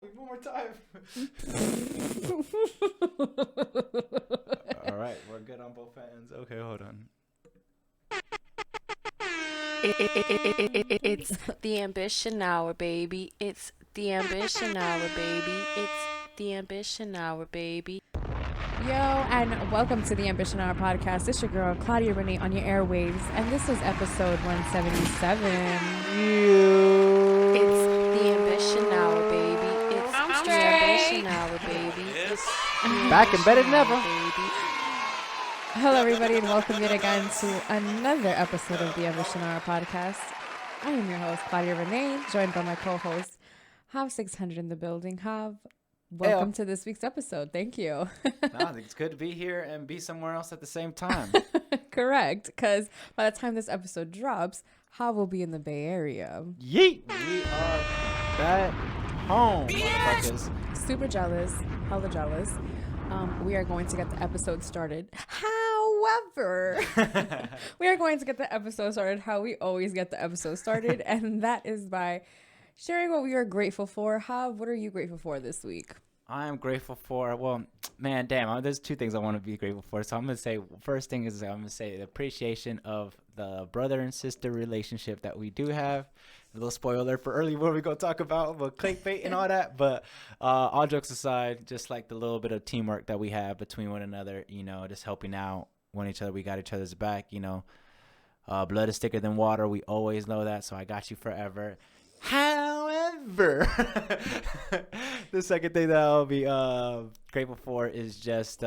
One more time. All right, we're good on both ends. Okay, hold on. It's the ambition hour, baby. It's the ambition hour, baby. It's the ambition hour, baby. Yo, and welcome to the Ambition Hour podcast. It's your girl, Claudia Renee, on your airwaves, and this is episode 177. It's the ambition hour, baby. It's the ambition hour, baby. It's Back and better than ever. baby. Hello, everybody, and welcome yet again to another episode of the Ambition Hour podcast. I am your host, Claudia Renee, joined by my co-host, Hav 600 in the building. Hav, welcome to this week's episode. Thank you. No, it's good to be here and be somewhere else at the same time. Correct, because by the time this episode drops, Hav will be in the Bay Area. Yeet! We are back home, motherfuckers. Super jealous, hella jealous. We are going to get the episode started. However, we are going to get the episode started how we always get the episode started, and that is by sharing what we are grateful for. Hav, what are you grateful for this week? I am grateful for, well, man, damn, there's two things I want to be grateful for. So I'm going to say, first thing is I'm going to say the appreciation of the brother and sister relationship that we do have. A little spoiler for early what we're going to talk about clickbait and all that. But all jokes aside, just like the little bit of teamwork that we have between one another, you know, just helping out one each other. We got each other's back, you know. Blood is thicker than water. We always know that. So I got you forever. However, the second thing that I'll be grateful for is just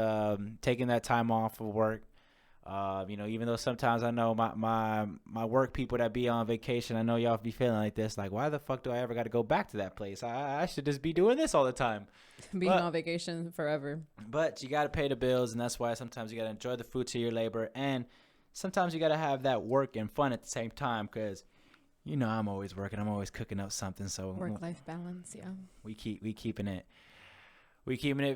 taking that time off of work. You know, even though sometimes I know my work people that be on vacation, I know y'all be feeling like this, like, why the fuck do I ever got to go back to that place? I should just be doing this all the time. Being on vacation forever. But you got to pay the bills, and that's why sometimes you got to enjoy the fruits of your labor, and sometimes you got to have that work and fun at the same time, because you know, I'm always working. I'm always cooking up something. So Work-life balance, yeah. We keeping it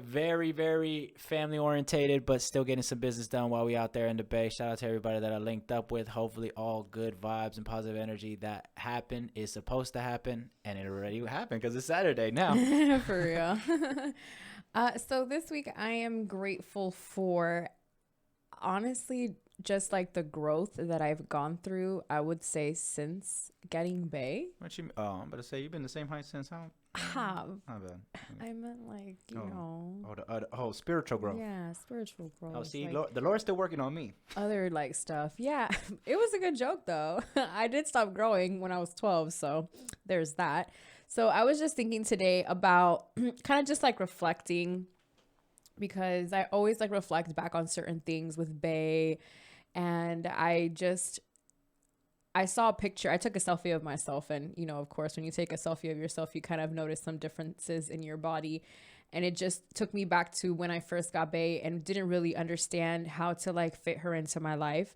very, very family orientated, but still getting some business done while we out there in the Bay. Shout out to everybody that I linked up with. Hopefully, all good vibes and positive energy that happened is supposed to happen, and it already happened because it's Saturday now. For real. So this week I am grateful for, honestly, just like the growth that I've gone through, I would say, since getting Bay. What you? Oh, I'm about to say you've been the same height since how? Have. How bad? I meant like, you know. Oh, the whole spiritual growth. Yeah, spiritual growth. Oh, see, like the Lord's still working on me. other like stuff. Yeah, it was a good joke though. I did stop growing when I was 12, so there's that. So I was just thinking today about kind of just like reflecting, because I always like reflect back on certain things with Bay. And I saw a picture. I took a selfie of myself. And, you know, of course, when you take a selfie of yourself, you kind of notice some differences in your body. And it just took me back to when I first got Bay and didn't really understand how to like fit her into my life.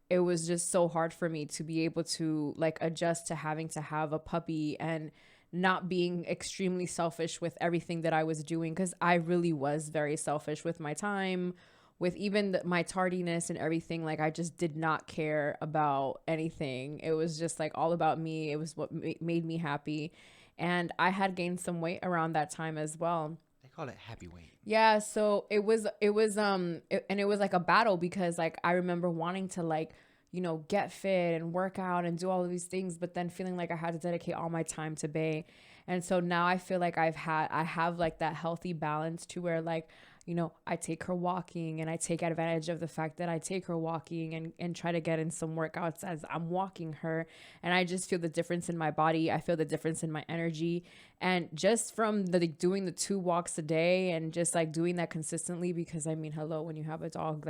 It was just so hard for me to be able to like adjust to having to have a puppy and not being extremely selfish with everything that I was doing, because I really was very selfish with my time, with even my tardiness and everything. Like, I just did not care about anything. It was just like all about me. It was what made me happy. And I had gained some weight around that time as well. They call it happy weight. Yeah, so it was like a battle, because like I remember wanting to like, you know, get fit and work out and do all of these things, but then feeling like I had to dedicate all my time to Bay. And so now I feel like I have like that healthy balance to where like, you know, I take her walking and I take advantage of the fact that I take her walking and try to get in some workouts as I'm walking her. And I just feel the difference in my body. I feel the difference in my energy. And just from doing the 2 walks a day and just like doing that consistently, because I mean, hello, when you have a dog,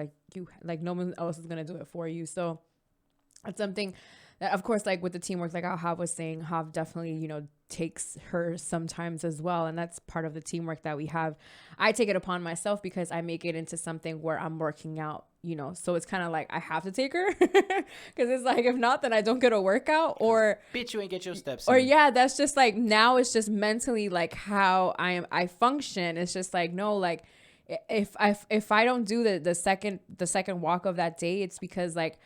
like no one else is going to do it for you. So it's something that, of course, like with the teamwork, like how Hav was saying, Hav definitely, you know, takes her sometimes as well. And that's part of the teamwork that we have. I take it upon myself because I make it into something where I'm working out, you know, so it's kind of like I have to take her because it's like, if not, then I don't get a workout, or bitch, you ain't get your steps or in. yeah, that's just like, now it's just mentally like how I function. It's just like, no, like if I don't do the second walk of that day, it's because like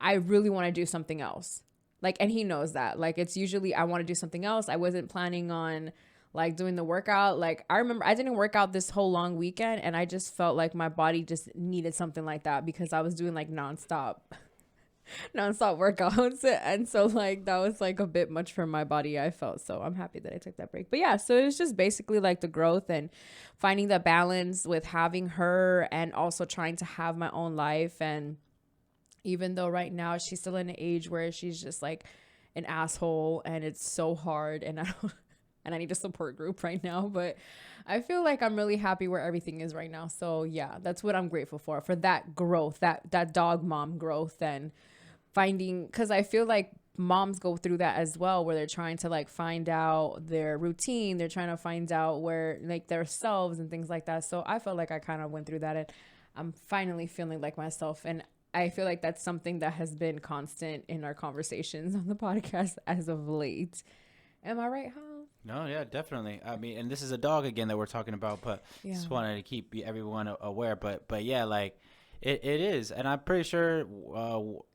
I really want to do something else. Like, and he knows that. Like, it's usually I want to do something else. I wasn't planning on like doing the workout. Like I remember I didn't work out this whole long weekend, and I just felt like my body just needed something like that because I was doing like nonstop workouts. And so like that was like a bit much for my body, I felt. So I'm happy that I took that break. But yeah, so it was just basically like the growth and finding the balance with having her and also trying to have my own life. And even though right now she's still in an age where she's just like an asshole and it's so hard, and I don't and I need a support group right now, but I feel like I'm really happy where everything is right now. So yeah, that's what I'm grateful for that growth, that dog mom growth, and finding, because I feel like moms go through that as well, where they're trying to like find out their routine, they're trying to find out where like their selves and things like that. So I felt like I kind of went through that, and I'm finally feeling like myself. And I feel like that's something that has been constant in our conversations on the podcast as of late. Am I right, Hal? No, yeah, definitely. I mean, and this is a dog again that we're talking about, but Yeah. just wanted to keep everyone aware. But yeah, like it is, and I'm pretty sure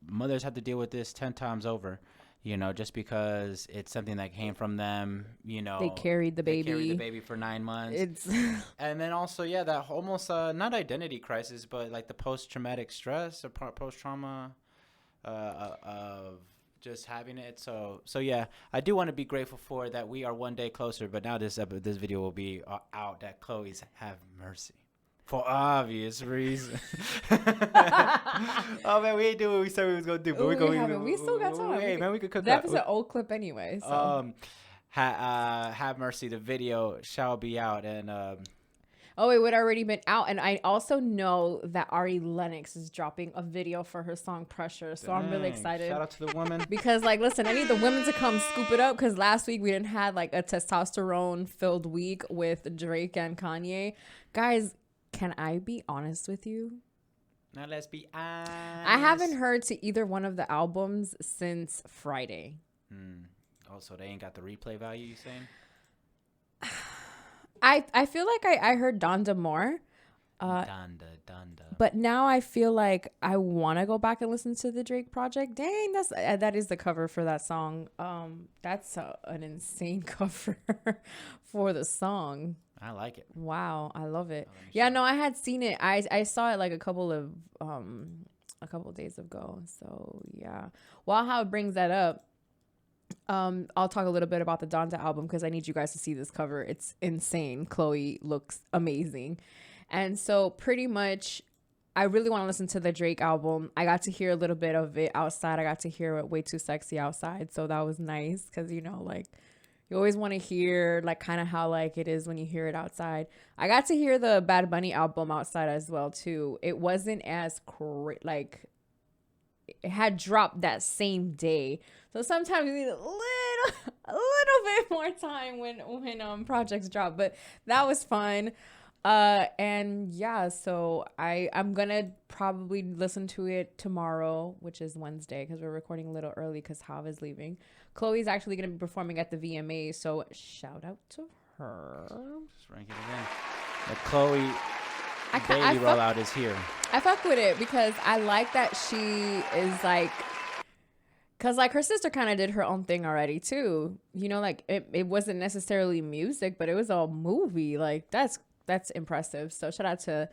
mothers have to deal with this 10 times over. You know, just because it's something that came from them. You know, They carried the baby. They carried the baby for 9 months. It's And then also, yeah, that almost not identity crisis, but like the post-traumatic stress or post-trauma of just having it. So yeah, I do want to be grateful for that. We are one day closer, but now this video will be out that Chloe's have mercy. For obvious reasons. Oh man, we ain't doing what we said we was gonna do, but Ooh, we're going. we still got time. Hey man, we could cook that that. was an old clip anyway. So. Have mercy. The video shall be out, and Oh, it would already been out. And I also know that Ari Lennox is dropping a video for her song Pressure. So I'm really excited. Shout out to the woman. Because like, listen, I need the women to come scoop it up. Because last week we didn't have like a testosterone filled week with Drake and Kanye. Guys, can I be honest with you? Now let's be honest. I haven't heard to either one of the albums since Friday. Oh, so they ain't got the replay value, you saying? I feel like I heard Donda more. Donda. But now I feel like I want to go back and listen to the Drake project. Dang, that is the cover for that song. That's an insane cover for the song. I like it. Wow, I love it. Yeah, no, I had seen it. I saw it like a couple of days ago. So yeah. While how it brings that up, I'll talk a little bit about the Donda album because I need you guys to see this cover. It's insane. Chloe looks amazing. And so pretty much I really want to listen to the Drake album. I got to hear a little bit of it outside. I got to hear it Way Too Sexy outside. So that was nice because, you know, like you always want to hear like kind of how like it is when you hear it outside. I got to hear the Bad Bunny album outside as well, too. It wasn't as like it had dropped that same day. So sometimes you need a little bit more time when projects drop. But that was fun. And yeah, so I'm gonna probably listen to it tomorrow, which is Wednesday, because we're recording a little early because Hav is leaving. Chloe's actually gonna be performing at the VMA, so shout out to her. Just rank it again. The Chloe baby rollout is here. I fuck with it because I like that she is like, cause like her sister kind of did her own thing already too. You know, like it wasn't necessarily music, but it was a movie. Like that's impressive. So shout out to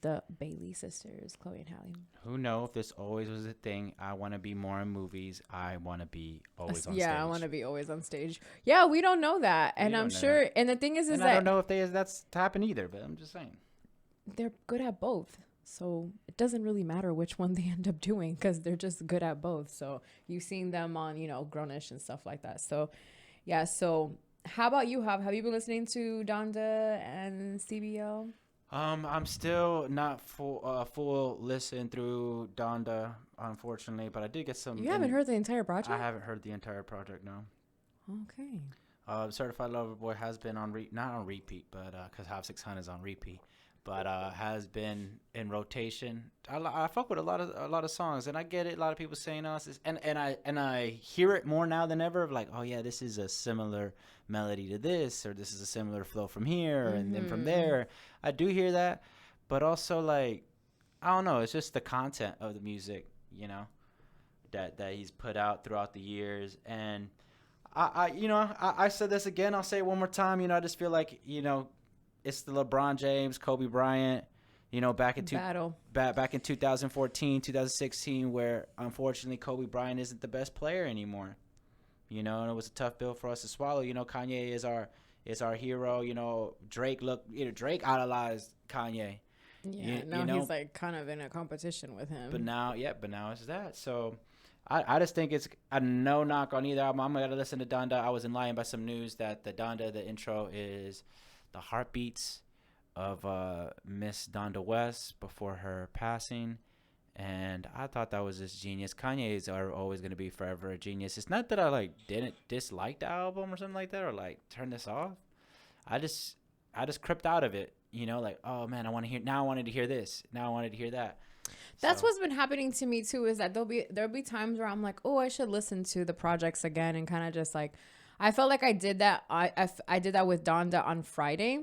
the Bailey sisters, Chloe and Hallie. Who knows if this always was a thing? I want to be more in movies. I want to be always on stage. Yeah, I want to be always on stage. Yeah, we don't know that, and I'm sure. That. And the thing is and that I don't know if that's to happen either. But I'm just saying they're good at both. So it doesn't really matter which one they end up doing because they're just good at both. So you've seen them on, you know, Grownish and stuff like that. So yeah. So how about you? Have you been listening to Donda and CBL? I'm still not full listen through Donda, unfortunately, but I did get some. You haven't heard the entire project? I haven't heard the entire project, no. Okay. Certified Lover Boy has been on not on repeat, but because Half 600 is on repeat, but has been in rotation. I fuck with a lot of songs, and I get it. A lot of people saying and I hear it more now than ever. Of like, oh yeah, this is a similar melody to this, or this is a similar flow from here, and then from there. I do hear that, but also like, I don't know. It's just the content of the music, you know, that he's put out throughout the years, and I said this again. I'll say it one more time. I just feel like, it's the LeBron James, Kobe Bryant, back in Battle. back in 2014, 2016, where unfortunately Kobe Bryant isn't the best player anymore. And it was a tough pill for us to swallow. Kanye is our hero. Drake idolized Kanye. Yeah, now he's like kind of in a competition with him. But now it's that. So I just think it's a no knock on either album. I'm going to listen to Donda. I was enlightened by some news that the intro is the heartbeats of Miss Donda West before her passing. And I thought that was just genius. Kanye's are always going to be forever a genius. It's not that I didn't dislike the album or something like that, or turn this off. I just crept out of it. Oh man, I wanted to hear this. Now I wanted to hear that. That's what's been happening to me too, is that there'll be times where I'm like, oh, I should listen to the projects again, and kind of just I felt like I did that. I did that with Donda on Friday.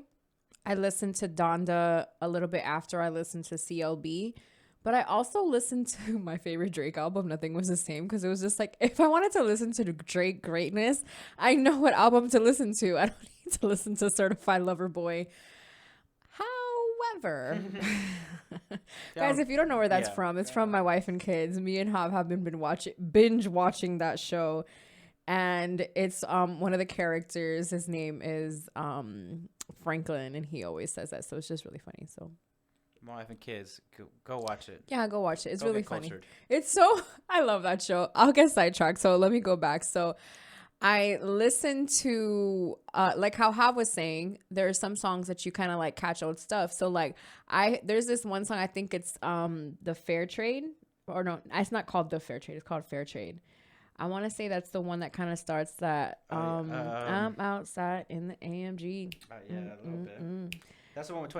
I listened to Donda a little bit after I listened to CLB. But I also listened to my favorite Drake album, Nothing Was the Same, because it was just if I wanted to listen to the Drake greatness, I know what album to listen to. I don't need to listen to Certified Lover Boy. However, guys, if you don't know where that's from, it's from My Wife and Kids. Me and Jav have been binge watching that show. And it's one of the characters, his name is Franklin, and he always says that. So it's just really funny. So My Wife and Kids, go watch it. Yeah, go watch it. It's really funny. I love that show. I'll get sidetracked, so let me go back. So I listened to like how Hav was saying, there are some songs that you kind of catch old stuff. So there's this one song, I think it's The Fair Trade, or no, it's not called The Fair Trade, it's called Fair Trade. I want to say that's the one that kind of starts that I'm outside in the AMG. Yeah, a little bit. That's the one with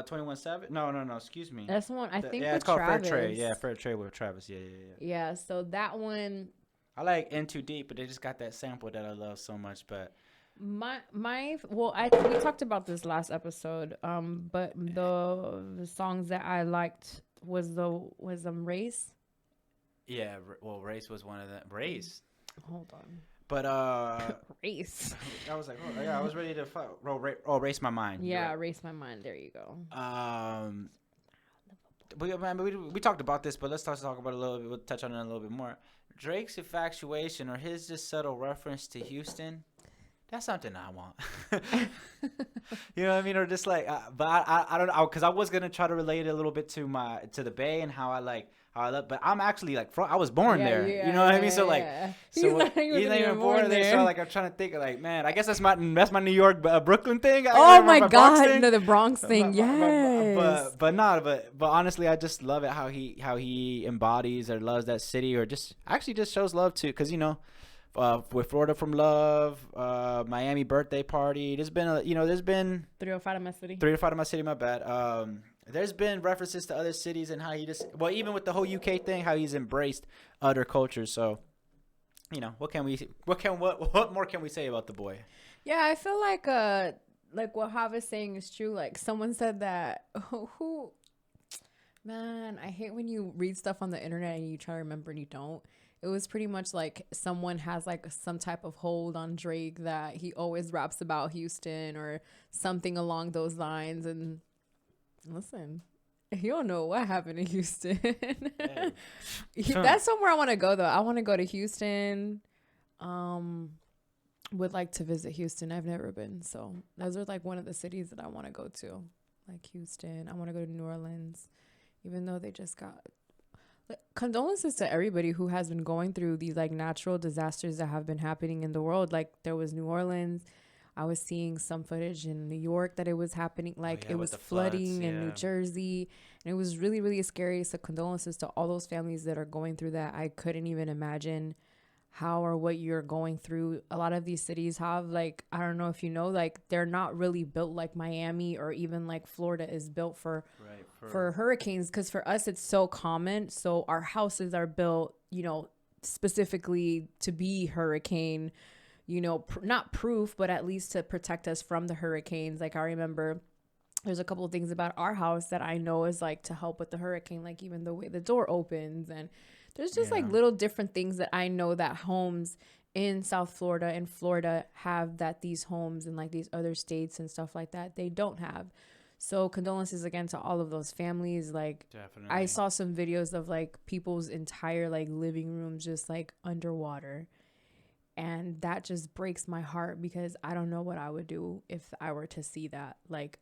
21 Savage? No, excuse me. That's the one, I think, yeah, with it's called Travis. Fair Trade. Yeah, Fair Trade with Travis. Yeah. Yeah, so that one. I like In Too Deep, but they just got that sample that I love so much. But we talked about this last episode. But the songs that I liked was Race. Yeah, well, Race was one of them. Race. Hold on. But Race. I was like, oh yeah, I was ready to Race My Mind. Yeah, right. Race My Mind. There you go. We talked about this, but let's talk about it a little bit. We'll touch on it a little bit more. Drake's infatuation, or his just subtle reference to Houston, that's something I want. You know what I mean? Or just but I don't know, because I was gonna try to relate it a little bit to the Bay and how I love, but I'm actually I was born there. You know what I mean? So he's not even born there. So I'm trying to think man, I guess that's my New York Brooklyn thing. Oh my God, no, the Bronx thing. Yes. But honestly, I just love it how he embodies or loves that city, or just shows love too, because with Florida from Love, Miami Birthday Party. There's been 305 in my city. 305 in my city. My bad. There's been references to other cities and how he even with the whole UK thing, how he's embraced other cultures. So, what more can we say about the boy? Yeah, I feel like what Jav is saying is true. Like someone said that, man, I hate when you read stuff on the internet and you try to remember and you don't. It was pretty much like someone has some type of hold on Drake, that he always raps about Houston or something along those lines. And listen, you don't know what happened in Houston. That's somewhere I want to go, though. I want to go to Houston. Would like to visit Houston. I've never been. So those are one of the cities that I want to go to, like Houston. I want to go to New Orleans, even though they just got... Condolences to everybody who has been going through these natural disasters that have been happening in the world. There was New Orleans. I was seeing some footage in New York that it was happening. It was flooding in New Jersey. And it was really, really scary. So condolences to all those families that are going through that. I couldn't even imagine how or what you're going through. A lot of these cities have I don't know if you know, they're not really built like Miami or even Florida is built for hurricanes, because for us it's so common. So our houses are built specifically to be hurricane not proof, but at least to protect us from the hurricanes. I remember there's a couple of things about our house that I know is to help with the hurricane, even the way the door opens, and there's just little different things that I know that homes in South Florida and Florida have that these homes and like these other states and stuff like that they don't have. So condolences again to all of those families. Like Definitely. I saw some videos of like people's entire like living rooms just like underwater, and that just breaks my heart because I don't know what I would do if I were to see that. Like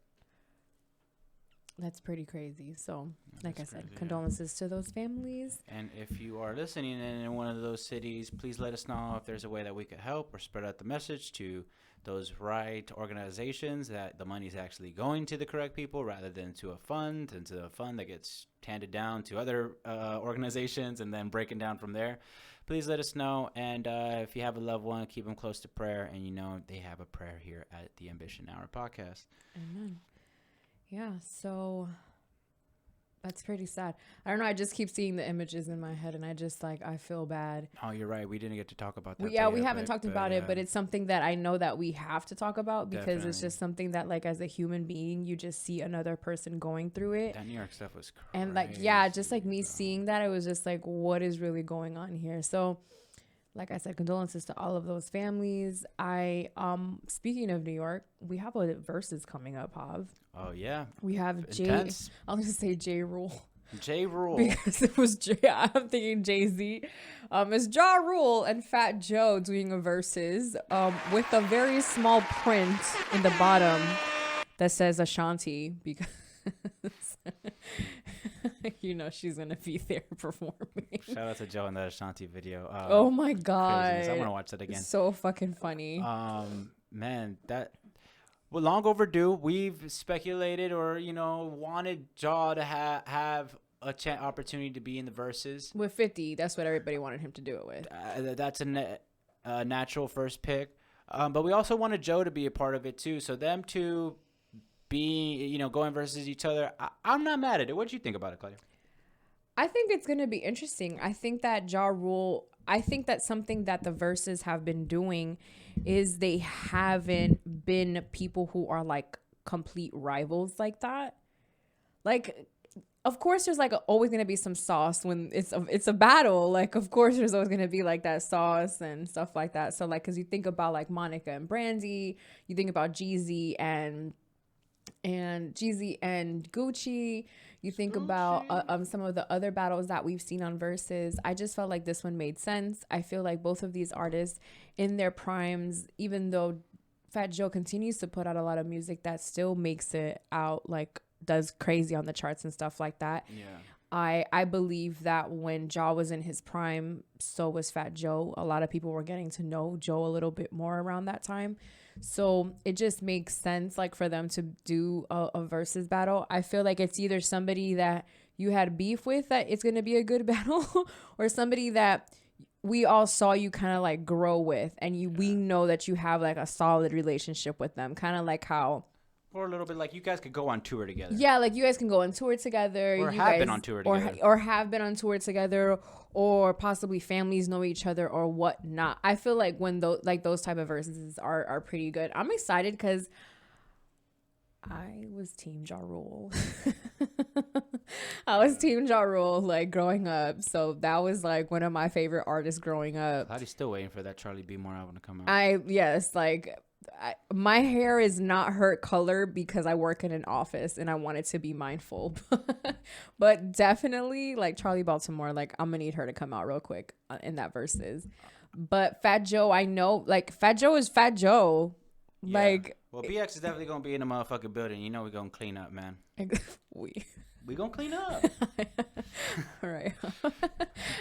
that's pretty crazy. So like I said, crazy, condolences to those families. And if you are listening in one of those cities, please let us know if there's a way that we could help or spread out the message to those right organizations that the money is actually going to the correct people rather than to a fund and to a fund that gets handed down to other organizations and then breaking down from there. Please let us know. And if you have a loved one, keep them close to prayer. And you know they have a prayer here at the Ambition Hour podcast. Amen. Yeah, so that's pretty sad. I don't know. I just keep seeing the images in my head, and I just like I feel bad. Oh, you're right. We didn't get to talk about that. We haven't talked about it, but it's something that I know that we have to talk about because Definitely. it's just something that, like, as a human being, you just see another person going through it. That New York stuff was crazy. And like, yeah, just like me seeing that, it was just like, what is really going on here? So, like I said, condolences to all of those families. Speaking of New York, we have a verses coming up, Hav. Oh yeah. We have Intense. I was gonna say J Rule. J Rule. Because it was I'm thinking Jay-Z. It's Ja Rule and Fat Joe doing a verses with a very small print in the bottom that says Ashanti because you know she's gonna be there performing. Shout out to Joe in that Ashanti video. Oh my god. Craziness. I want to watch that again. So fucking funny. Man, well, long overdue. We've speculated or, wanted Ja to have a opportunity to be in the verses. With 50, that's what everybody wanted him to do it with. That's a natural first pick. But we also wanted Joe to be a part of it too. So them two be, going versus each other. I'm not mad at it. What do you think about it, Claudia? I think it's going to be interesting. I think that something that the verses have been doing is they haven't been people who are like complete rivals like that. Like, of course, there's like always going to be some sauce when it's a battle. Like, of course, there's always going to be like that sauce and stuff like that. So like, cause you think about like Monica and Brandy, you think about Jeezy and Gucci. You think about some of the other battles that we've seen on Versus. I just felt like this one made sense. I feel like both of these artists in their primes, even though Fat Joe continues to put out a lot of music that still makes it out, like does crazy on the charts and stuff like that. Yeah. I believe that when Ja was in his prime, so was Fat Joe. A lot of people were getting to know Joe a little bit more around that time. So it just makes sense like for them to do a versus battle. I feel like it's either somebody that you had beef with that it's going to be a good battle or somebody that we all saw you kind of like grow with and we know that you have like a solid relationship with them. Kind of like how... Or a little bit like you guys could go on tour together. Yeah, like you guys can go on tour together. Or have been on tour together. Or have been on tour together, or possibly families know each other or whatnot. I feel like when those type of verses are pretty good. I'm excited because I was Team Ja Rule. I was Team Ja Rule like growing up. So that was like one of my favorite artists growing up. Glad he's still waiting for that Charlie B. Moore album to come out. My hair is not her color because I work in an office and I wanted to be mindful. But definitely like Charlie Baltimore, like I'm gonna need her to come out real quick in that verses. But Fat Joe, I know like Fat Joe is Fat Joe. Yeah. Like, well, BX is definitely gonna be in the motherfucking building. You know we're gonna clean up, man. We gonna clean up. All right.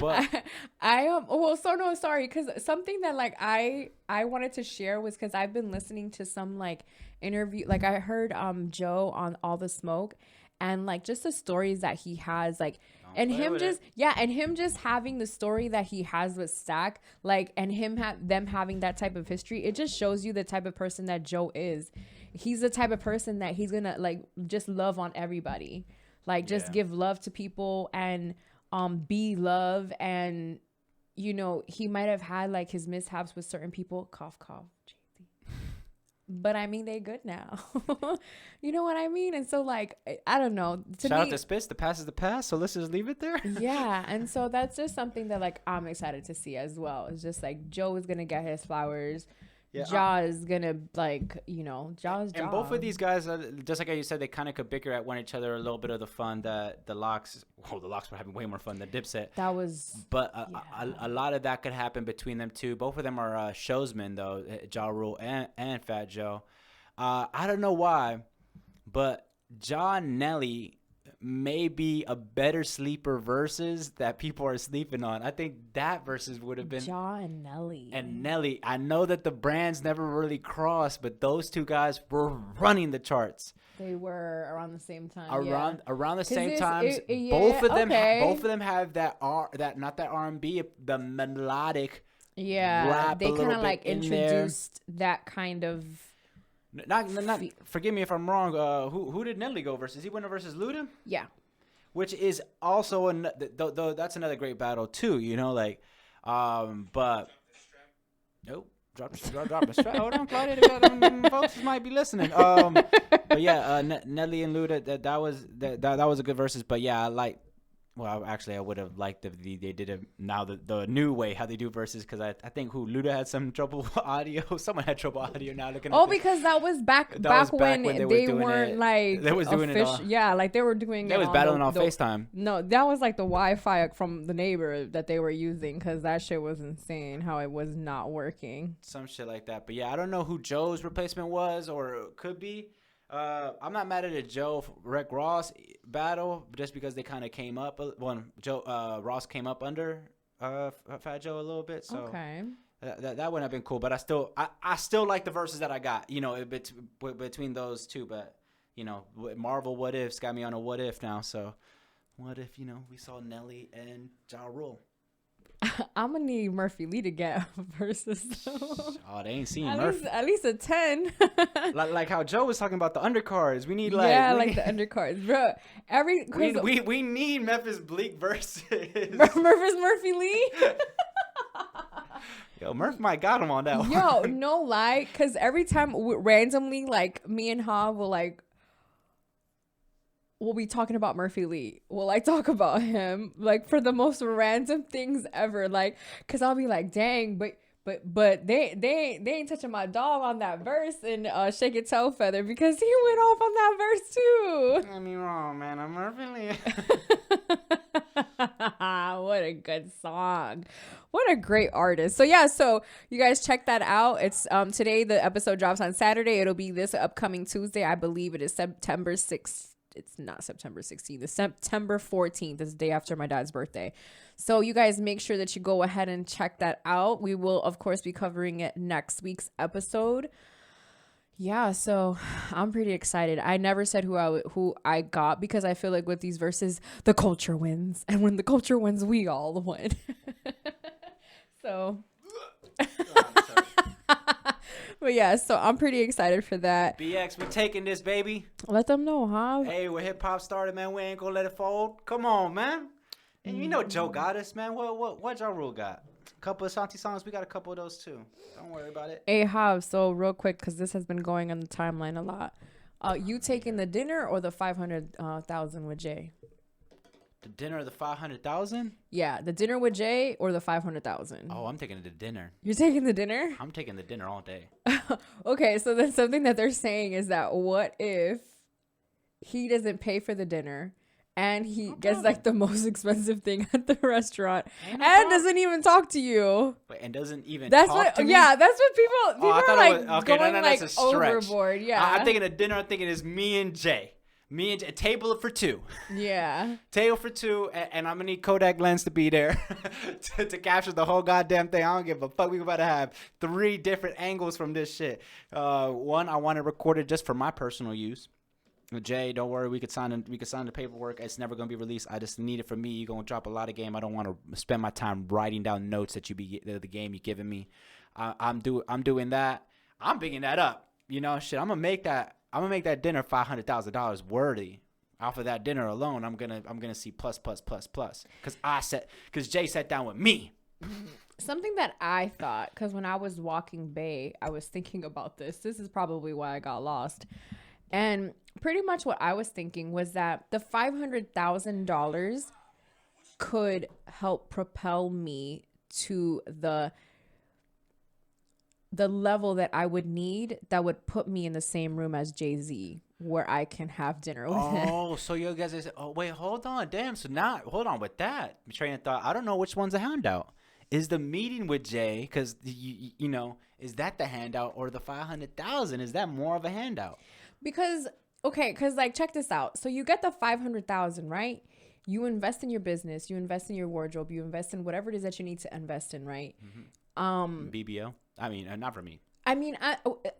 But because something that like I wanted to share was because I've been listening to some like interview, like I heard Joe on All the Smoke, and like just the stories that he has, like and him just having the story that he has with Stack, like, and them having that type of history, it just shows you the type of person that Joe is. He's the type of person that he's gonna like just love on everybody. Like, just give love to people and be love. And, he might have had, like, his mishaps with certain people. Cough, cough. but I mean, they good now. You know what I mean? And so, like, I don't know. To Shout me, out to Spitz. The past is the past. So let's just leave it there. yeah. And so that's just something that, like, I'm excited to see as well. It's just like Joe is going to get his flowers. Yeah, Jaw is going to, like, you know, Jaw's Jaw. And both of these guys, just like you said, they kind of could bicker at one each other a little bit of the fun that the Locks were having way more fun than Dipset. That was. But a lot of that could happen between them two. Both of them are showsmen, though, Ja Rule and Fat Joe. I don't know why, but Ja and Nelly may be a better sleeper versus that people are sleeping on. I think that versus would have been Jaw and Nelly. And Nelly. I know that the brands never really crossed, but those two guys were running the charts They were around the same time. around the same it's- times. yeah, Both of them have that not that R&B, the melodic. Yeah, rap they a little kind of bit like in introduced that kind of. Not forgive me if I'm wrong. Who did Nelly go versus? He went versus Luda, Yeah. which is also though that's another great battle too. You know, like but nope. Drop the strap. Hold on, Claudia. Folks might be listening. But yeah, Nelly and Luda. That was a good versus. But yeah, I like. Well, actually, I would have liked if they did it now the new way how they do versus, because I think Luda had some trouble audio. Someone had trouble audio now looking. Oh, at because that was back when they weren't like they was doing official. Yeah, like they were doing. They was battling on FaceTime. No, that was like the Wi-Fi from the neighbor that they were using, because that shit was insane how it was not working. Some shit like that. But yeah, I don't know who Joe's replacement was or could be. I'm not mad at a Joe Rick Ross battle just because they kind of came up. Ross came up under Fat Joe a little bit, so Okay. that wouldn't have been cool. But I still like the verses that I got, you know, between those two. But you know, Marvel What Ifs got me on a what if now. So what if, you know, we saw Nelly and Ja Rule? I'm gonna need Murphy Lee to get versus. Oh, they ain't seen at least a 10. like how Joe was talking about the undercards. We need the undercards, bro. We need Memphis Bleak versus Murphy Lee. Yo, Murph might got him on that one. Yo, no lie, because every time randomly, like me and Ha will like. We'll be talking about Murphy Lee. We'll like talk about him like for the most random things ever. Like, cause I'll be like, dang, but they ain't touching my dog on that verse in Shake It Tail Feather, because he went off on that verse too. Get me wrong, man. I'm Murphy Lee. What a good song. What a great artist. So yeah, so you guys check that out. It's today the episode drops on Saturday. It'll be this upcoming Tuesday. I believe it is September 6th. It's not September 16th. It's September 14th. It's the day after my dad's birthday. So you guys make sure that you go ahead and check that out. We will, of course, be covering it next week's episode. Yeah, so I'm pretty excited. I never said who I got, because I feel like with these verses, the culture wins. And when the culture wins, we all win. So... But yeah, so I'm pretty excited for that. BX, we taking this, baby. Let them know, huh? Hey, where hip hop started, man, we ain't gonna let it fold. Come on, man. And you know Joe got us, man. What Ja Rule got? A couple of Santi songs. We got a couple of those too. Don't worry about it. Hey, Hav, so real quick, because this has been going on the timeline a lot. You taking the dinner or the 500,000 with Jay? The dinner of the 500,000? Yeah, the dinner with Jay or the 500,000? Oh, I'm taking the dinner. You're taking the dinner? I'm taking the dinner all day. Okay, so then something that they're saying is that what if he doesn't pay for the dinner and he gets like the most expensive thing at the restaurant and doesn't even talk to you? Wait, and doesn't even that's talk what to me? Yeah, that's what people are like going that's like a stretch. overboard. Yeah, I'm thinking of dinner. I'm thinking it's me and Jay. A table for two. Yeah. Table for two, and I'm gonna need Kodak lens to be there to capture the whole goddamn thing. I don't give a fuck. We about to have 3 different angles from this shit. One, I want to record it just for my personal use. Jay, don't worry, we could sign the paperwork. It's never gonna be released. I just need it for me. You're gonna drop a lot of game. I don't want to spend my time writing down notes that the game you're giving me. I'm doing that. I'm bigging that up. You know, shit. I'm gonna make that dinner $500,000 worthy. Off of that dinner alone, I'm gonna see plus. Cause Jay sat down with me. something that I thought, because when I was walking Bay, I was thinking about this. This is probably why I got lost. And pretty much what I was thinking was that the $500,000 could help propel me to the level that I would need that would put me in the same room as Jay-Z, where I can have dinner with him. Oh, so you guys is, oh, wait, hold on. Damn. So now, hold on with that train of thought. I don't know which one's a handout. Is the meeting with Jay, because, you know, is that the handout, or the 500,000? Is that more of a handout? Because, okay, because like, check this out. So you get the 500,000, right? You invest in your business, you invest in your wardrobe, you invest in whatever it is that you need to invest in, right? BBO? I mean, not for me. I mean,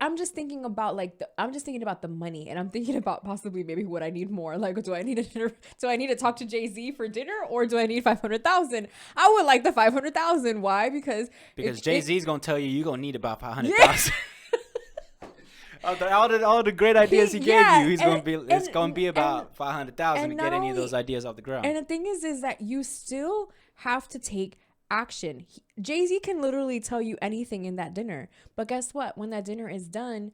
I'm just thinking about I'm just thinking about the money, and I'm thinking about possibly maybe what I need more. Like, do I need to talk to Jay-Z for dinner, or do I need 500,000? I would like the 500,000. Why? Because Jay-Z's gonna tell you're gonna need about 500,000. All the great ideas he gave you, it's gonna be about 500,000 to get any of those ideas off the ground. And the thing is that you still have to take action. Jay-Z can literally tell you anything in that dinner, but guess what? When that dinner is done,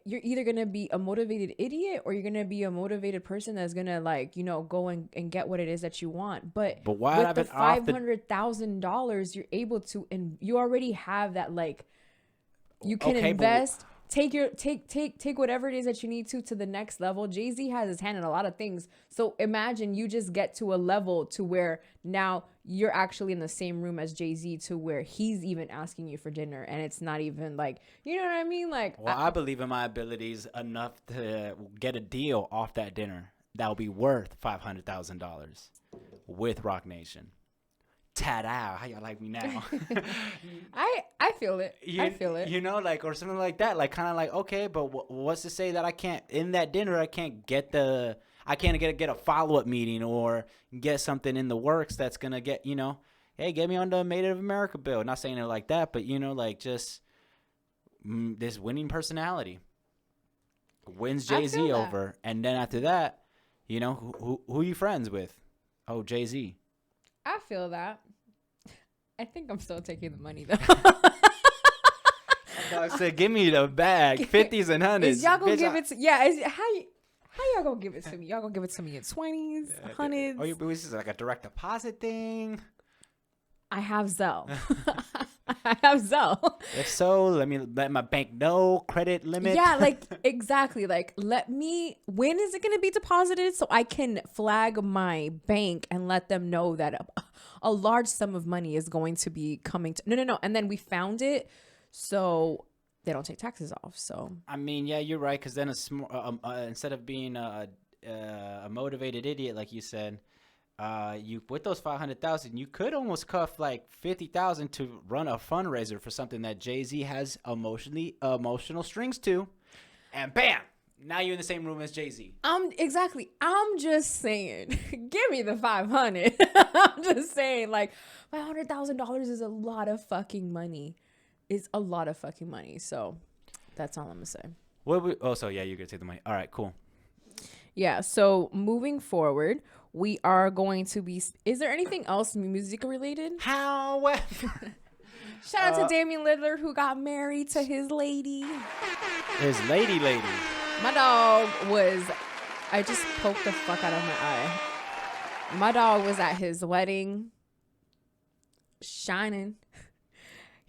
you're either gonna be a motivated idiot, or you're gonna be a motivated person that's gonna, like, you know, go and get what it is that you want. But why with the $500,000, you're able to, and you already have that, like, you can invest. Take whatever it is that you need to the next level. Jay-Z has his hand in a lot of things. So imagine you just get to a level to where now you're actually in the same room as Jay-Z, to where he's even asking you for dinner, and it's not even like, you know what I mean? Like, well, I believe in my abilities enough to get a deal off that dinner that'll be worth $500,000 with Rock Nation. Ta-da, how y'all like me now? I feel it. I feel it. You know, like, or something like that. Like, kind of like, okay, but what's to say that I can't, in that dinner, I can't get a follow-up meeting, or get something in the works that's going to get, you know, hey, get me on the Made in America bill. Not saying it like that, but, you know, like, just this winning personality wins Jay-Z over. And then after that, you know, who you friends with? Oh, Jay-Z. I feel that. I think I'm still taking the money, though. I said, give me the bag, 50s and 100s. Is y'all gonna give it to? Yeah. How y'all gonna give it to me? Y'all gonna give it to me in 20s, 100s? Oh, this is like a direct deposit thing. I have Zelle. I have Zelle. If so, let my bank know credit limit. Yeah, like, exactly. Like, when is it going to be deposited, so I can flag my bank and let them know that a large sum of money is going to be coming to. No. And then we found it, so they don't take taxes off. So I mean, yeah, you're right. Because then instead of being a motivated idiot, like you said, you with those 500,000, you could almost cuff like 50,000 to run a fundraiser for something that Jay-Z has emotional strings to, and bam, now you're in the same room as Jay-Z. Exactly. I'm just saying, give me the 500. I'm just saying, like, $500,000 is a lot of fucking money. It's a lot of fucking money. So that's all I'm gonna say. So yeah, you're gonna take the money. All right, cool. Yeah. So moving forward, we are going to be. Is there anything else music related? However, shout out to Damian Lillard, who got married to his lady. His lady. My dog was. I just poked the fuck out of my eye. My dog was at his wedding, shining.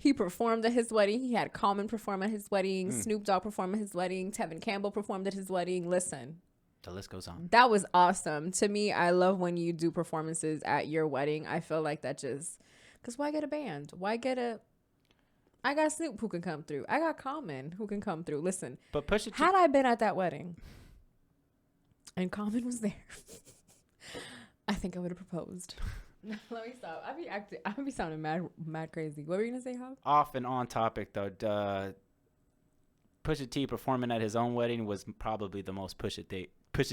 He performed at his wedding. He had Common perform at his wedding. Snoop Dogg perform at his wedding. Tevin Campbell performed at his wedding. Listen. The list goes on. That was awesome. To me, I love when you do performances at your wedding. I feel like that just... Because why get a band? I got Snoop who can come through. I got Common who can come through. Listen. But had I been at that wedding and Common was there, I think I would have proposed. Let me stop. I'd be sounding mad crazy. What were you gonna say, Hob? Off and on topic though. Pusha T performing at his own wedding was probably the most Pusha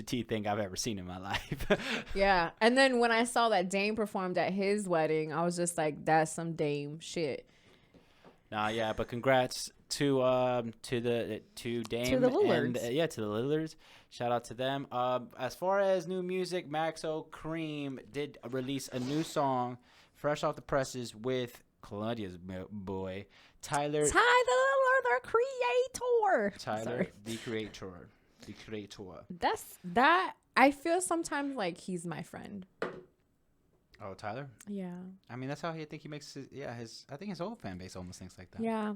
T thing I've ever seen in my life. Yeah, and then when I saw that Dame performed at his wedding, I was just like, "That's some Dame shit." Nah, yeah, but congrats to Dame to the Lillards. Lillards. To the Lillards. Shout out to them. As far as new music, Maxo Cream did release a new song, fresh off the presses, with Claudia's boy, Tyler. Tyler, the creator. Tyler, Sorry. the creator. The creator. That's that. I feel sometimes like he's my friend. Oh, Tyler? Yeah. I mean, that's how I think he makes his, I think his whole fan base almost thinks like that. Yeah.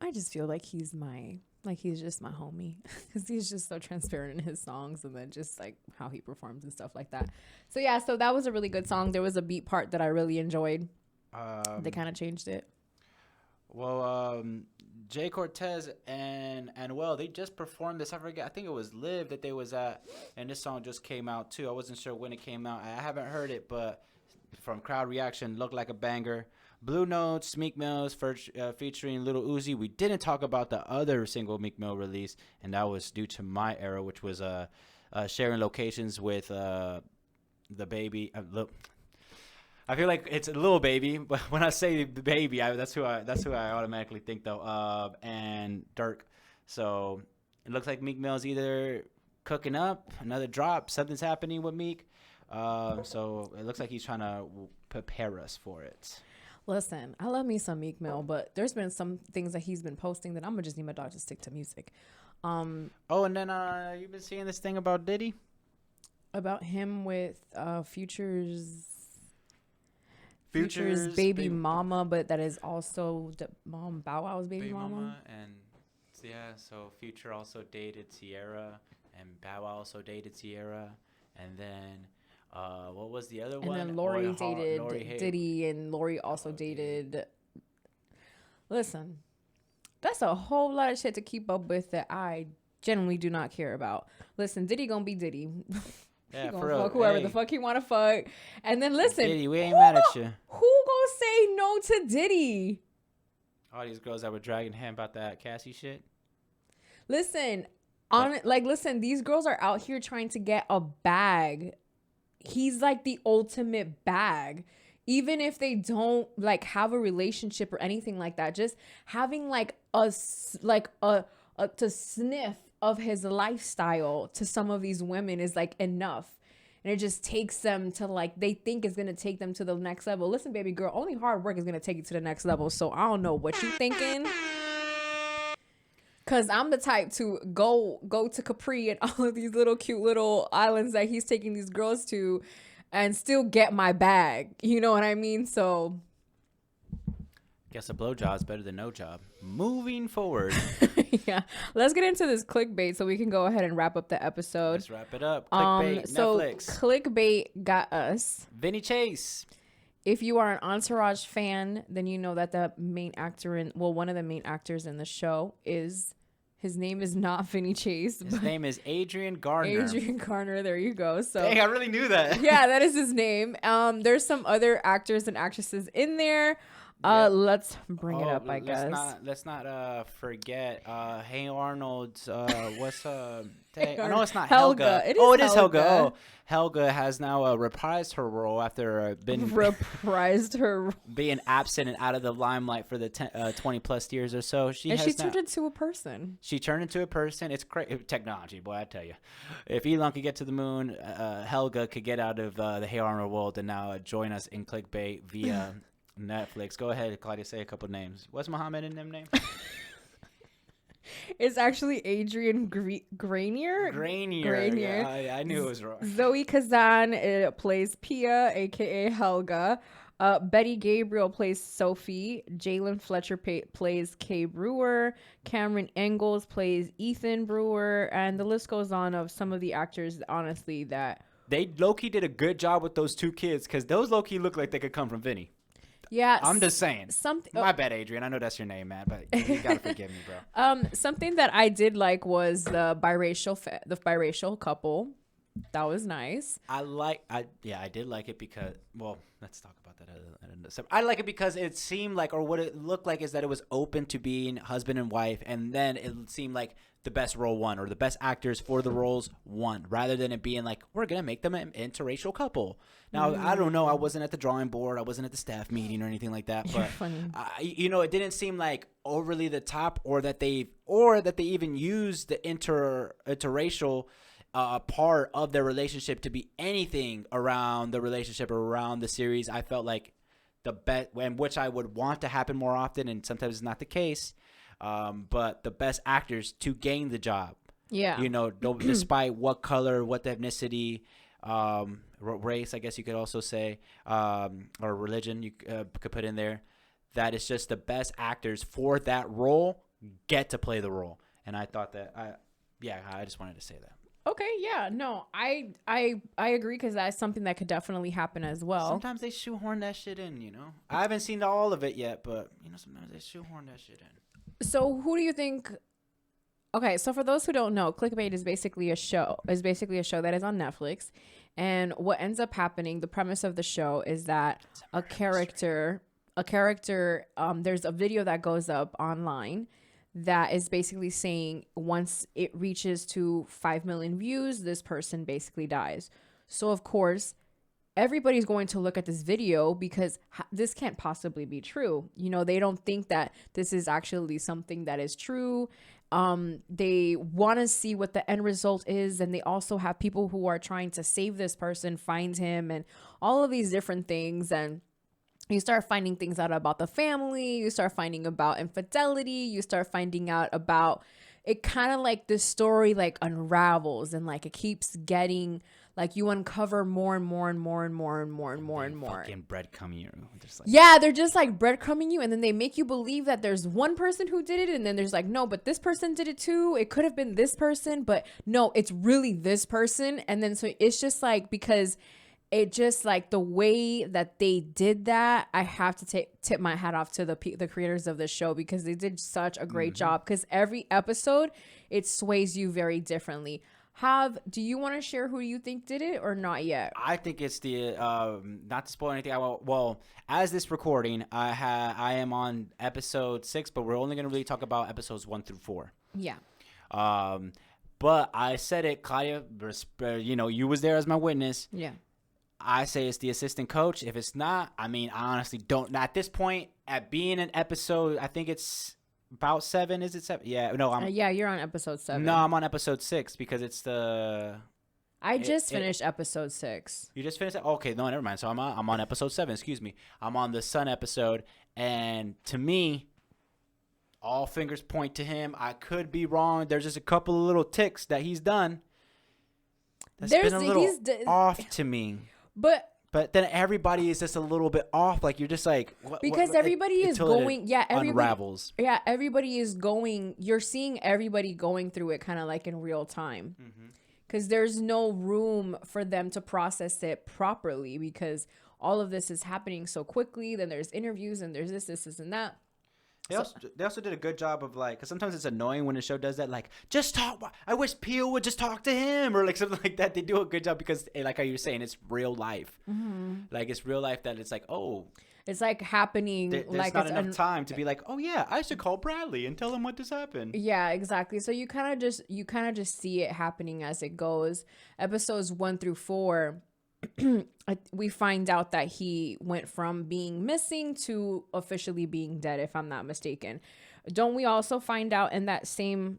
I just feel like he's just my homie because he's just so transparent in his songs and then just like how he performs and stuff like that. So yeah, so that was a really good song. There was a beat part that I really enjoyed. They kind of changed it. Well, Jay Cortez and well, they just performed this. I forget. I think it was Live that they was at, and this song just came out too. I wasn't sure when it came out. I haven't heard it, but from crowd reaction, looked like a banger. Blue Notes, Meek Mill's featuring Lil Uzi. We didn't talk about the other single Meek Mill release, and that was Due to My Era, which was sharing locations with the baby. I feel like it's a little baby, but when I say the baby, that's who I automatically think though. And Dirk. So it looks like Meek Mill's either cooking up another drop. Something's happening with Meek. So it looks like he's trying to prepare us for it. Listen, I love me some Meek Mill, but there's been some things that he's been posting that I'm gonna just need my dog to stick to music. Oh, and then you've been seeing this thing about Diddy? About him with Future's baby mama, but that is also the mom Bow Wow's baby mama. And yeah, so Future also dated Sierra, and Bow Wow also dated Sierra, and then what was the other one? And then Lori dated Diddy, and Lori also dated. Listen, that's a whole lot of shit to keep up with that I genuinely do not care about. Listen, Diddy gonna be Diddy. Yeah, he gonna for real. fuck whoever the fuck he wanna fuck. And then listen, Diddy, we ain't mad at you. Who gonna say no to Diddy? All these girls that were dragging him about that Cassie shit. Listen, listen, these girls are out here trying to get a bag. He's like the ultimate bag. Even if they don't like have a relationship or anything like that, just having like a to sniff of his lifestyle to some of these women is like enough. And it just takes them to like, they think it's going to take them to the next level. Listen, baby girl, only hard work is going to take you to the next level. So I don't know what you thinking. Cause I'm the type to go to Capri and all of these little cute little islands that he's taking these girls to and still get my bag. You know what I mean? So guess a blowjob is better than no job. Moving forward. Yeah. Let's get into this clickbait so we can go ahead and wrap up the episode. Let's wrap it up. Clickbait, so Netflix. Clickbait got us. Vinny Chase. If you are an Entourage fan, then you know that the main actor one of the main actors in the show his name is not Vinny Chase. His name is Adrian Gardner. Adrian Gardner, there you go. So dang, I really knew that. Yeah, that is his name. There's some other actors and actresses in there. Yep. Let's bring it up, I guess. Let's not forget Hey Arnold's what's I know it's not Helga. It is Helga. Oh, Helga has now reprised her role after being absent and out of the limelight for the 20 plus years or so. She turned into a person. She turned into a person. It's technology, boy, I tell you. If Elon could get to the moon, Helga could get out of the Hey Arnold world and now join us in Clickbait via Netflix. Go ahead, Claudia, say a couple names. What's Muhammad in them name? It's actually Adrian Grenier. Yeah, I knew it was wrong. Zoe Kazan plays Pia, aka Helga. Betty Gabriel plays Sophie. Jalen Fletcher plays Kay Brewer. Cameron Ingalls plays Ethan Brewer, and the list goes on of some of the actors. Honestly, that they low-key did a good job with those two kids because those low-key look like they could come from Vinny. Yeah, I'm just saying. My bad, Adrian. I know that's your name, man, but you gotta forgive me, bro. Something that I did like was the biracial couple. That was nice. I did like it because, well, let's talk about that. I like it because it seemed like, or what it looked like, is that it was open to being husband and wife, and then it seemed like the best role won, or the best actors for the roles won, rather than it being like, we're gonna make them an interracial couple. Now, I don't know. I wasn't at the drawing board. I wasn't at the staff meeting or anything like that. But it didn't seem like overly the top, or that they even used the interracial part of their relationship to be anything around the relationship or around the series. I felt like the best, and which I would want to happen more often, and sometimes it's not the case. But the best actors to gain the job. Yeah. You know, despite what color, what ethnicity, race, I guess you could also say, or religion you could put in there, that it's just the best actors for that role get to play the role. And I thought that, I just wanted to say that. Okay, yeah, no, I agree, because that's something that could definitely happen as well. Sometimes they shoehorn that shit in, you know. I haven't seen all of it yet, but you know, sometimes they shoehorn that shit in. So who do you think? Okay, so for those who don't know, Clickbait is basically a show. That is on Netflix, and what ends up happening, the premise of the show is that a character, there's a video that goes up online that is basically saying once it reaches to 5 million views, this person basically dies. So of course, everybody's going to look at this video because this can't possibly be true. You know, they don't think that this is actually something that is true. They want to see what the end result is. And they also have people who are trying to save this person, find him, and all of these different things. And you start finding things out about the family. You start finding about infidelity. You start finding out about it. Kind of like the story like unravels, and like it keeps getting like you uncover more and more and more and more and more and more and more. Fucking breadcrumbing you. Yeah, they're just like breadcrumbing you, and then they make you believe that there's one person who did it, and then there's like, no, but this person did it too. It could have been this person, but no, it's really this person. And then so it's just like, because it just like the way that they did that, I have to tip my hat off to the creators of the show, because they did such a great job. Because every episode, it sways you very differently. Do you want to share who you think did it or not yet? I think it's the not to spoil anything. Well, as this recording, I am on episode 6, but we're only going to really talk about episodes 1 through 4. Yeah. But I said it, Claudia. You know, you was there as my witness. Yeah. I say it's the assistant coach. If it's not, I mean, I honestly don't. At this point, at being an episode, I think it's about 7. Is it 7? Yeah. No, yeah, you're on episode 7. No, I'm on episode 6 because it's the. I just finished episode 6. You just finished it? Okay, no, never mind. So I'm on episode 7. Excuse me. I'm on the Sun episode, and to me, all fingers point to him. I could be wrong. There's just a couple of little ticks that he's done. That's been a little off to me. But then everybody is just a little bit off. Like, you're just like... Because everybody is going... Yeah, everybody... Unravels. Yeah, everybody is going... You're seeing everybody going through it kind of like in real time. Because there's no room for them to process it properly, because all of this is happening so quickly. Then there's interviews, and there's this, and that. They also did a good job of, like, because sometimes it's annoying when a show does that, like, just talk. I wish Peel would just talk to him, or like something like that. They do a good job because, like how you're saying, it's real life. Like, it's real life that it's like, oh, it's like happening. There's like not enough time to be like, oh yeah, I should call Bradley and tell him what just happened. Yeah, exactly. So you kind of just see it happening as it goes. Episodes 1 through 4. We find out that he went from being missing to officially being dead, if I'm not mistaken. Don't we also find out in that same...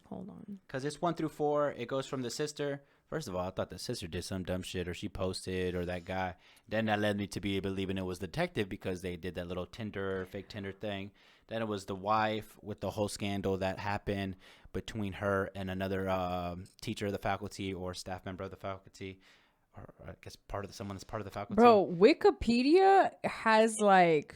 Hold on. Because it's 1 through 4. It goes from the sister. First of all, I thought the sister did some dumb shit, or she posted, or that guy. Then that led me to be believing it was the detective, because they did that little fake Tinder thing. Then it was the wife with the whole scandal that happened between her and another teacher of the faculty or staff member of the faculty. Or I guess someone that's part of the faculty. Bro, Wikipedia has like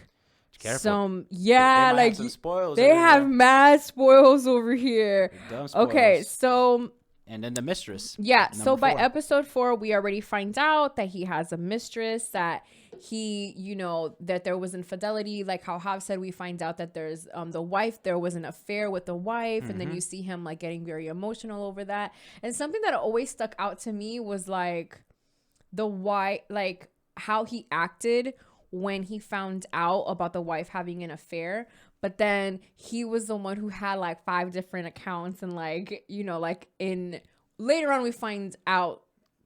some they like some spoils. They have mad spoils over here. Dumb spoils. Okay, so and then the mistress. Yeah, so by 4. episode 4, we already find out that he has a mistress, that he, you know, that there was infidelity. Like how Hav said, we find out that there's the wife, there was an affair with the wife, and then you see him like getting very emotional over that. And something that always stuck out to me was like like how he acted when he found out about the wife having an affair, but then he was the one who had like 5 different accounts, and like, you know, like later on we find out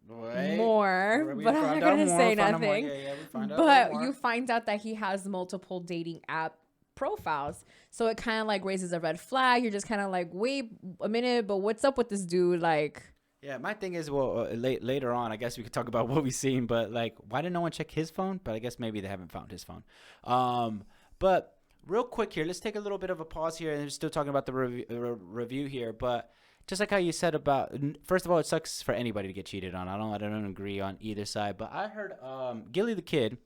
more, but I'm not gonna say nothing. But you find out that he has multiple dating app profiles, so it kind of like raises a red flag. You're just kind of like, wait a minute, but what's up with this dude? Like, Yeah, my thing is, well, later on, I guess we could talk about what we've seen, but like, why didn't no one check his phone? But I guess maybe they haven't found his phone. But real quick here, let's take a little bit of a pause here, and we're still talking about the review here. But just like how you said about, first of all, it sucks for anybody to get cheated on. I don't agree on either side. But I heard Gilly the Kid,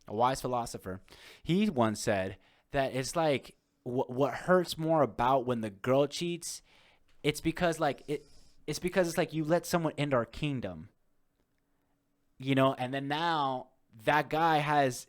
a wise philosopher, he once said that it's like what hurts more about when the girl cheats. It's because it's because it's like you let someone into our kingdom, and then now that guy has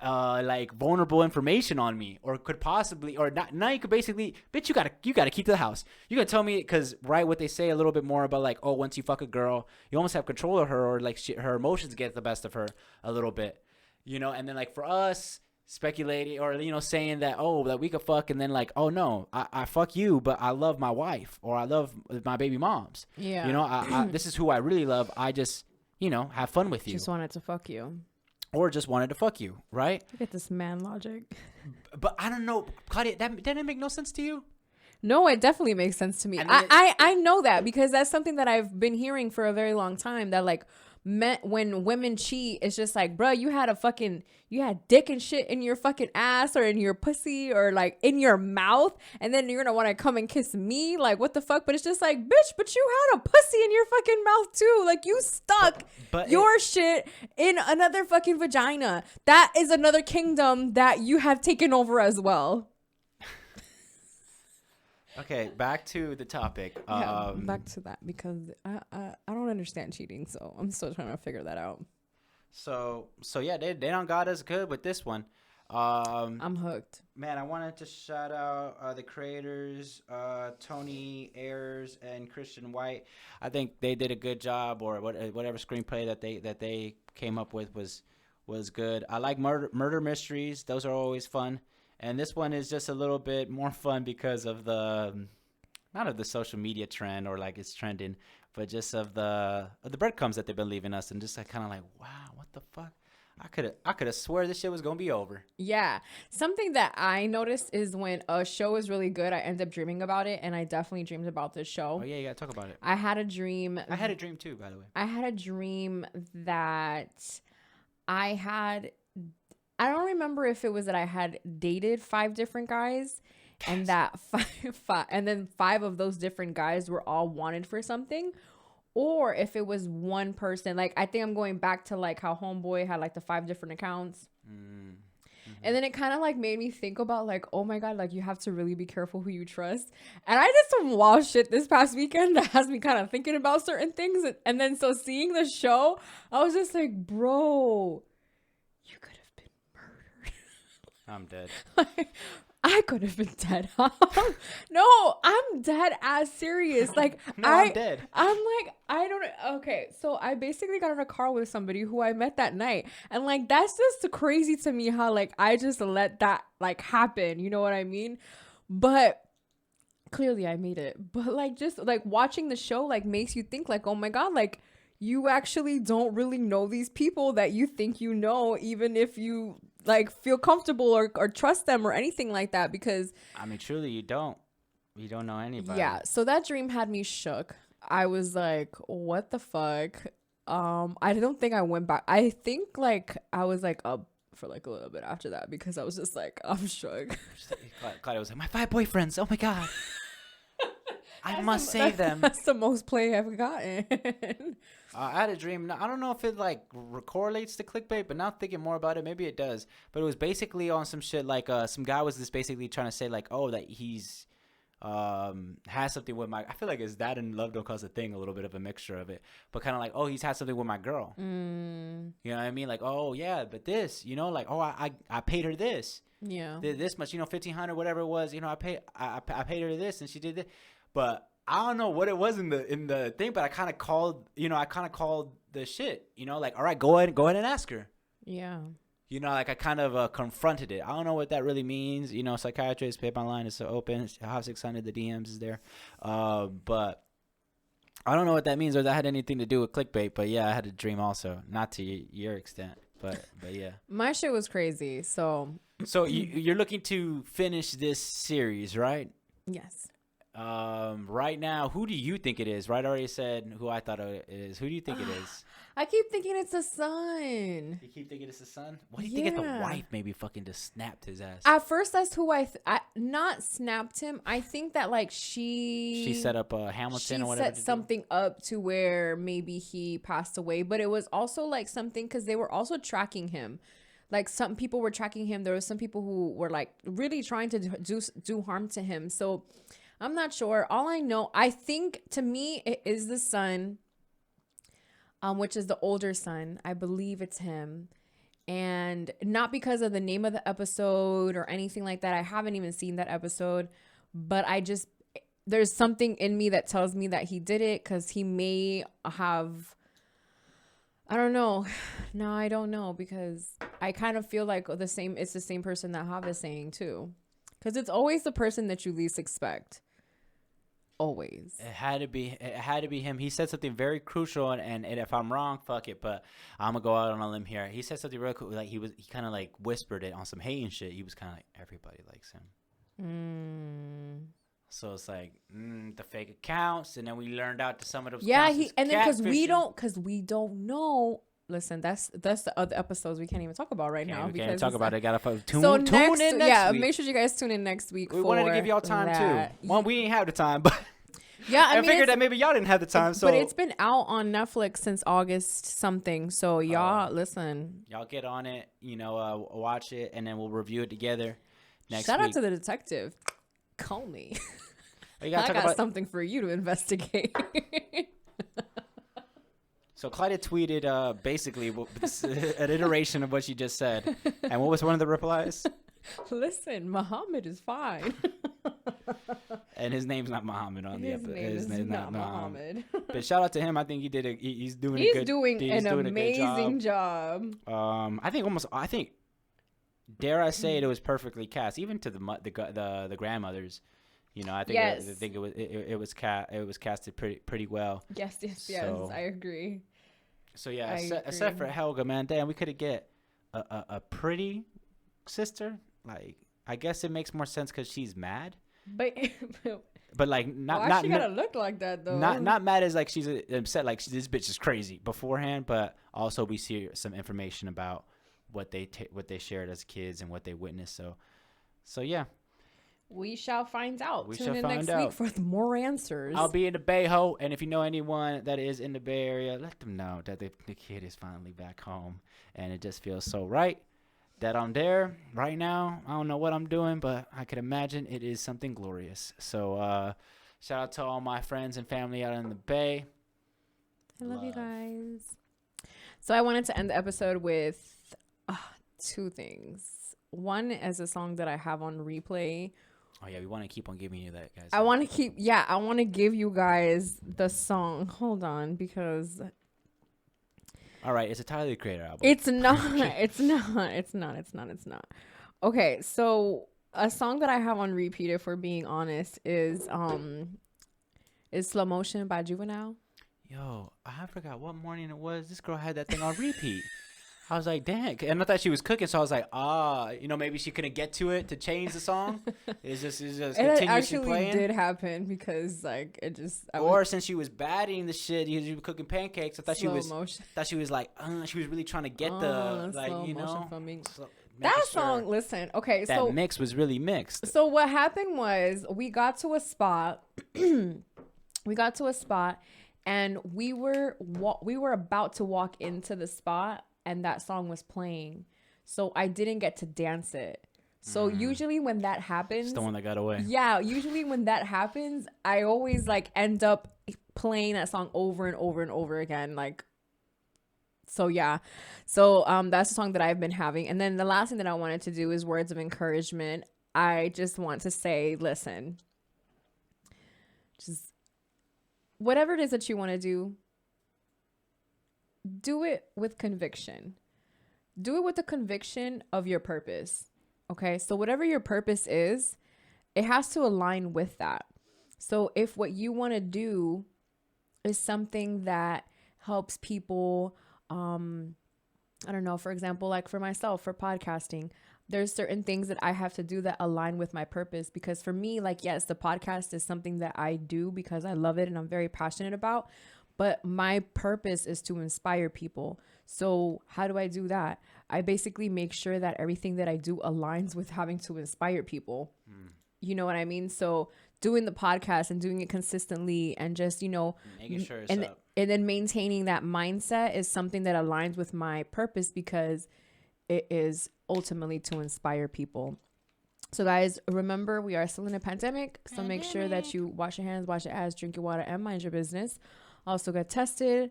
like vulnerable information on me, or could possibly, or not. Now you could basically, bitch, you gotta keep the house. You gotta tell me, because right, what they say a little bit more about, like, oh, once you fuck a girl, you almost have control of her, or like her emotions get the best of her a little bit, and then like for us speculating, or saying that, oh, that we could fuck, and then like, oh no, I fuck you, but I love my wife, or I love my baby moms. Yeah. This is who I really love. I just have fun with you. Just wanted to fuck you. Or just wanted to fuck you, right? Look at this man logic. But I don't know, Claudia, that didn't make no sense to you? No, it definitely makes sense to me. I know that, because that's something that I've been hearing for a very long time, that like when women cheat, it's just like, bro, you had dick and shit in your fucking ass, or in your pussy, or like in your mouth, and then you're gonna want to come and kiss me, like, what the fuck? But it's just like, bitch, but you had a pussy in your fucking mouth too, like you stuck your shit in another fucking vagina. That is another kingdom that you have taken over as well. Okay, back to the topic. Yeah, back to that, because I don't understand cheating, so I'm still trying to figure that out. So yeah, they don't got us good with this one. I'm hooked. Man, I wanted to shout out the creators, Tony Ayers and Christian White. I think they did a good job, or whatever screenplay that they came up with was good. I like murder mysteries; those are always fun. And this one is just a little bit more fun because of not of the social media trend, or like it's trending, but just of the breadcrumbs that they've been leaving us, and just like kind of like, wow, what the fuck? I could have swore this shit was gonna be over. Yeah, something that I noticed is when a show is really good, I end up dreaming about it, and I definitely dreamed about this show. Oh yeah, you gotta talk about it. I had a dream. I had a dream too, by the way. I had a dream that I don't remember if it was that I had dated 5 different guys, and that five of those different guys were all wanted for something, or if it was one person. Like, I think I'm going back to like how Homeboy had like the 5 different accounts. Mm-hmm. And then it kind of like made me think about like, oh my God, like you have to really be careful who you trust. And I did some wild shit this past weekend that has me kind of thinking about certain things. And then so seeing the show, I was just like, bro, you could have been murdered. I'm dead. Like, I could have been dead. No, I'm dead ass serious. Like, no, I'm dead. I'm like, I don't. Okay, so I basically got in a car with somebody who I met that night, and like that's just crazy to me how like I just let that like happen. You know what I mean? But clearly I made it. But like just like watching the show like makes you think like, oh my God, like you actually don't really know these people that you think you know, even if you like feel comfortable or trust them or anything like that, because I mean, truly you don't know anybody. Yeah, so that dream had me shook. I was like, what the fuck? I don't think I went back. I think like I was like up for like a little bit after that, because I was just like, I'm shook. Claudia was like, my 5 boyfriends, oh my God. I must save them. That's the most play I've gotten. I had a dream. I don't know if it like correlates to clickbait, but now thinking more about it, maybe it does. But it was basically on some shit like some guy was just basically trying to say like, oh, that he's has something with my. I feel like his dad and Love Don't Cause a Thing, a little bit of a mixture of it, but kind of like, oh, he's had something with my girl. You know what I mean? Like, oh yeah, but this, like, oh, I paid her this. Yeah. This much, $1,500, whatever it was. I paid her this, and she did this. But I don't know what it was in the thing, but I kind of called, the shit, like, all right, go ahead and ask her. Yeah. Like I kind of confronted it. I don't know what that really means. Psychiatrist, pay online is so open. How 600, the DMs is there. But I don't know what that means or that had anything to do with clickbait. But yeah, I had a dream also, not to your extent, but yeah. My shit was crazy. So you're looking to finish this series, right? Yes. Right now, who do you think it is? Right, I already said who I thought it is. Who do you think it is? I keep thinking it's the son. You keep thinking it's the son? What do you think if the Yeah. wife maybe fucking just snapped his ass? At first, that's who I not snapped him. I think that like She set up Hamilton she or whatever. set something up to where maybe he passed away, but it was also like something because they were also tracking him. Like some people were tracking him. There was some people who were like really trying to do harm to him. So I'm not sure. All I know, I think to me it is the son, which is the older son. I believe it's him. And not because of the name of the episode or anything like that. I haven't even seen that episode, but there's something in me that tells me that he did it because he may have, I don't know. No, I don't know because I kind of feel like it's the same person that Jav is saying too. Because it's always the person that you least expect. Always. It had to be him. He said something very crucial, and if I'm wrong, fuck it. But I'm gonna go out on a limb here. He said something real cool. Like he kind of like whispered it on some hating shit. He was kind of like, everybody likes him. So it's like the fake accounts, and then we learned out to some of those. Yeah, because we don't know. Listen, that's the other episodes we can't even talk about right now. We because can't talk about it. Gotta tune in next yeah, week. Make sure you guys tune in next week. We wanted to give y'all time too. Well, we ain't have the time, but yeah, I figured that maybe y'all didn't have the time. So, but it's been out on Netflix since August something. So y'all listen. Y'all get on it. Watch it, and then we'll review it together next Shout week. out to the detective. Call me. I got something for you to investigate. So Claudia tweeted basically an iteration of what she just said. And what was one of the replies? Listen, Muhammad is fine. And his name's not Muhammad on the episode. His name is not Muhammad. But shout out to him. I think he did he's doing an amazing job. I think dare I say it was perfectly cast, even to the grandmothers. I think yes. I think it was casted pretty well. Yes, I agree. So yeah, except for Helga, man, damn, we could get a pretty sister. Like, I guess it makes more sense because she's mad. But like not she gotta look like that though. Not mad as like she's upset like this bitch is crazy beforehand, but also we see some information about what they shared as kids and what they witnessed. So yeah. We shall find out. Tune in next week for more answers. I'll be in the Bay Ho, and if you know anyone that is in the Bay Area, let them know that the kid is finally back home, and it just feels so right that I'm there right now. I don't know what I'm doing, but I can imagine it is something glorious. So shout out to all my friends and family out in the Bay. I love you guys. So I wanted to end the episode with two things. One is a song that I have on replay. Oh yeah, we want to keep on giving you that, guys. I want to give you guys the song. Hold on, because all right, it's a Tyler the Creator album. It's not. Okay, so a song that I have on repeat, if we're being honest, is Slow Motion by Juvenile. Yo, I forgot what morning it was. This girl had that thing on repeat. I was like, dang. And I thought she was cooking, so I was like, maybe she couldn't get to it to change the song. It's just continuously actually playing. Did happen because like it just. Since she was batting the shit, she was cooking pancakes. I thought she was like, she was really trying to get the that song. Listen, okay, so that mix was really mixed. So what happened was we got to a spot. And we were about to walk into the spot. And that song was playing, so I didn't get to dance it. So usually when that happens, it's the one that got away. Yeah, usually when that happens, I always like end up playing that song over and over and over again. Like, so yeah, so that's the song that I've been having. And then the last thing that I wanted to do is words of encouragement. I just want to say, listen, just whatever it is that you want to do it with conviction. Do it with the conviction of your purpose. Okay. So whatever your purpose is, it has to align with that. So if what you want to do is something that helps people, I don't know, for example, like for myself, for podcasting, there's certain things that I have to do that align with my purpose. Because for me, like, yes, the podcast is something that I do because I love it and I'm very passionate about. But my purpose is to inspire people. So how do I do that? I basically make sure that everything that I do aligns with having to inspire people. You know what I mean? So doing the podcast and doing it consistently and just, making sure it's and up. and then maintaining that mindset is something that aligns with my purpose because it is ultimately to inspire people. So guys, remember, we are still in a pandemic. So make sure that you wash your hands, wash your ass, drink your water, and mind your business. Also get tested.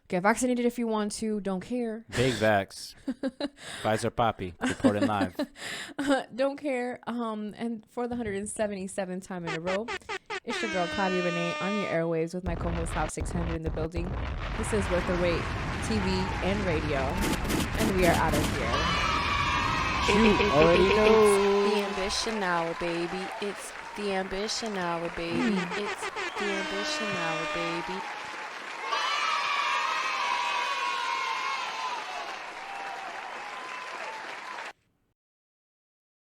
Get vaccinated if you want to. Don't care. Big vax. Pfizer Poppy reporting live. Don't care. And for the 177th time in a row, it's your girl Claudia Renee on your airwaves with my co-host House 600 in the building. This is Worth the Wait TV and radio, and we are out of here. You already know. It's the ambition hour, baby. It's the ambition hour, baby. It's the ambition hour, baby.